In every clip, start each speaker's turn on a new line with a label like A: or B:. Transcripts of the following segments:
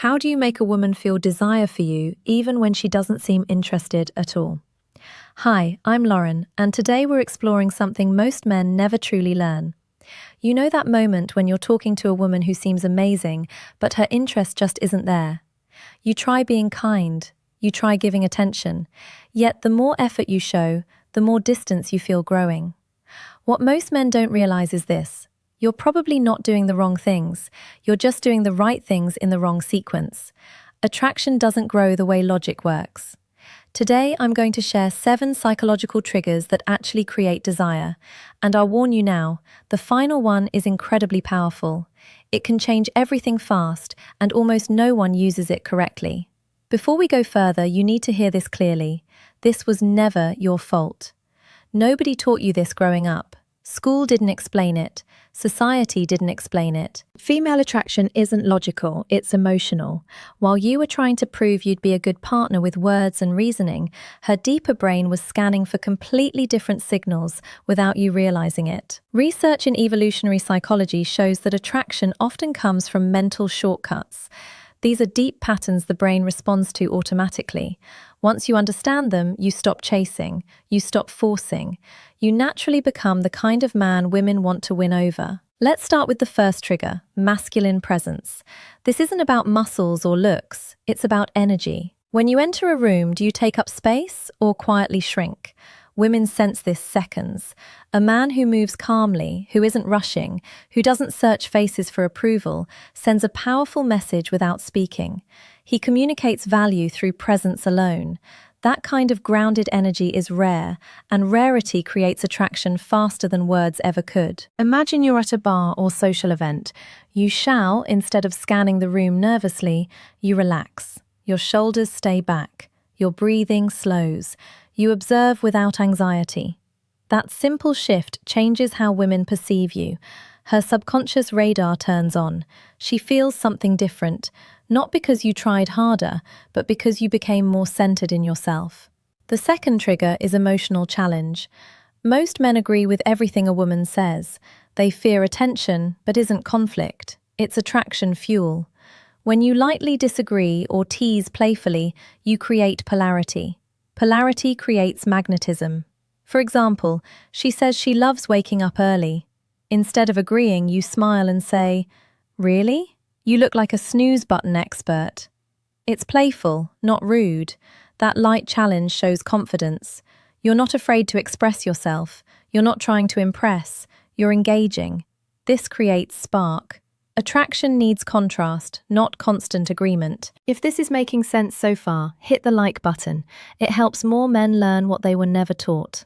A: How do you make a woman feel desire for you even when she doesn't seem interested at all? Hi, I'm Lauren, and today we're exploring something most men never truly learn. You know that moment when you're talking to a woman who seems amazing, but her interest just isn't there. You try being kind, you try giving attention, yet the more effort you show, the more distance you feel growing. What most men don't realize is this: you're probably not doing the wrong things, you're just doing the right things in the wrong sequence. Attraction doesn't grow the way logic works. Today, I'm going to share 7 psychological triggers that actually create desire. And I'll warn you now, the final one is incredibly powerful. It can change everything fast, and almost no one uses it correctly. Before we go further, you need to hear this clearly. This was never your fault. Nobody taught you this growing up. School didn't explain it. Society didn't explain it. Female attraction isn't logical, it's emotional. While you were trying to prove you'd be a good partner with words and reasoning, her deeper brain was scanning for completely different signals without you realizing it. Research in evolutionary psychology shows that attraction often comes from mental shortcuts. These are deep patterns the brain responds to automatically. Once you understand them, you stop chasing, you stop forcing. You naturally become the kind of man women want to win over. Let's start with the first trigger, masculine presence. This isn't about muscles or looks, it's about energy. When you enter a room, do you take up space or quietly shrink? Women sense this seconds. A man who moves calmly, who isn't rushing, who doesn't search faces for approval, sends a powerful message without speaking. He communicates value through presence alone. That kind of grounded energy is rare, and rarity creates attraction faster than words ever could. Imagine you're at a bar or social event. You shall, instead of scanning the room nervously, you relax. Your shoulders stay back. Your breathing slows. You observe without anxiety. That simple shift changes how women perceive you. Her subconscious radar turns on. She feels something different, not because you tried harder, but because you became more centered in yourself. The second trigger is emotional challenge. Most men agree with everything a woman says. They fear attention, but isn't conflict. It's attraction fuel. When you lightly disagree or tease playfully, you create polarity. Polarity creates magnetism. For example, she says she loves waking up early. Instead of agreeing, you smile and say, "Really? You look like a snooze button expert." It's playful, not rude. That light challenge shows confidence. You're not afraid to express yourself. You're not trying to impress. You're engaging. This creates spark. Attraction needs contrast, not constant agreement. If this is making sense so far, hit the like button. It helps more men learn what they were never taught.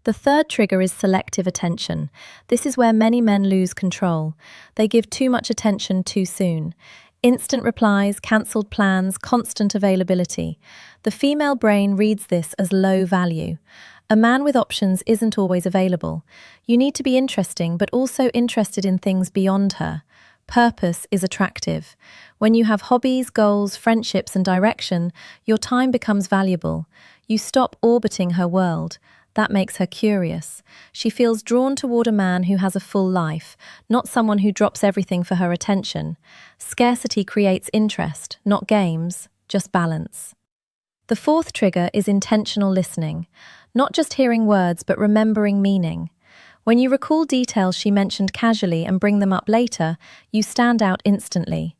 A: The third trigger is selective attention. This is where many men lose control. They give too much attention too soon. Instant replies, cancelled plans, constant availability. The female brain reads this as low value. A man with options isn't always available. You need to be interesting, but also interested in things beyond her. Purpose is attractive. When you have hobbies, goals, friendships, and direction, your time becomes valuable. You stop orbiting her world. That makes her curious. She feels drawn toward a man who has a full life, not someone who drops everything for her attention. Scarcity creates interest, not games, just balance. The fourth trigger is intentional listening. Not just hearing words, but remembering meaning. When you recall details she mentioned casually and bring them up later, you stand out instantly.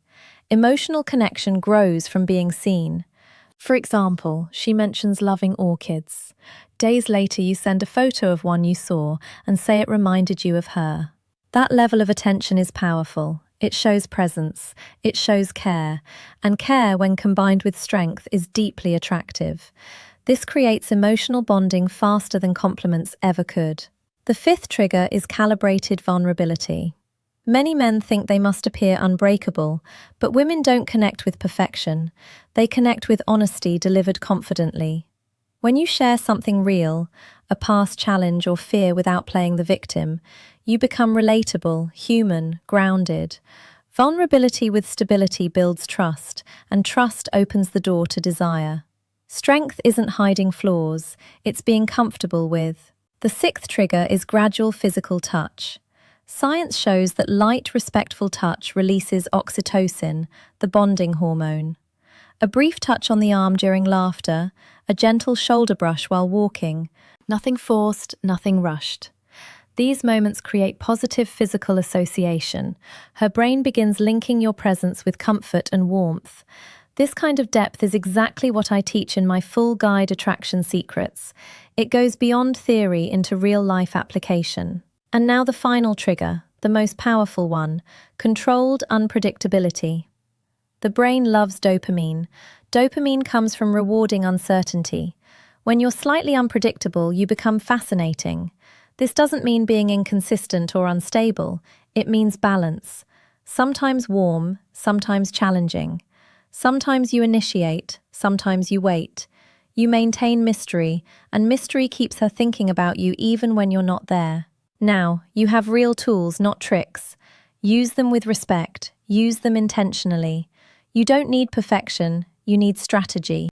A: Emotional connection grows from being seen. For example, she mentions loving orchids. Days later, you send a photo of one you saw and say it reminded you of her. That level of attention is powerful. It shows presence, it shows care, and care, when combined with strength, is deeply attractive. This creates emotional bonding faster than compliments ever could. The fifth trigger is calibrated vulnerability. Many men think they must appear unbreakable, but women don't connect with perfection. They connect with honesty delivered confidently. When you share something real, a past challenge or fear without playing the victim, you become relatable, human, grounded. Vulnerability with stability builds trust, and trust opens the door to desire. Strength isn't hiding flaws, it's being comfortable with. The sixth trigger is gradual physical touch. Science shows that light, respectful touch releases oxytocin, the bonding hormone. A brief touch on the arm during laughter, a gentle shoulder brush while walking. Nothing forced, nothing rushed. These moments create positive physical association. Her brain begins linking your presence with comfort and warmth. This kind of depth is exactly what I teach in my full guide, Attraction Secrets. It goes beyond theory into real-life application. And now the final trigger, the most powerful one, controlled unpredictability. The brain loves dopamine. Dopamine comes from rewarding uncertainty. When you're slightly unpredictable, you become fascinating. This doesn't mean being inconsistent or unstable. It means balance. Sometimes warm, sometimes challenging. Sometimes you initiate, sometimes you wait. You maintain mystery, and mystery keeps her thinking about you even when you're not there. Now, you have real tools, not tricks. Use them with respect. Use them intentionally. You don't need perfection, you need strategy.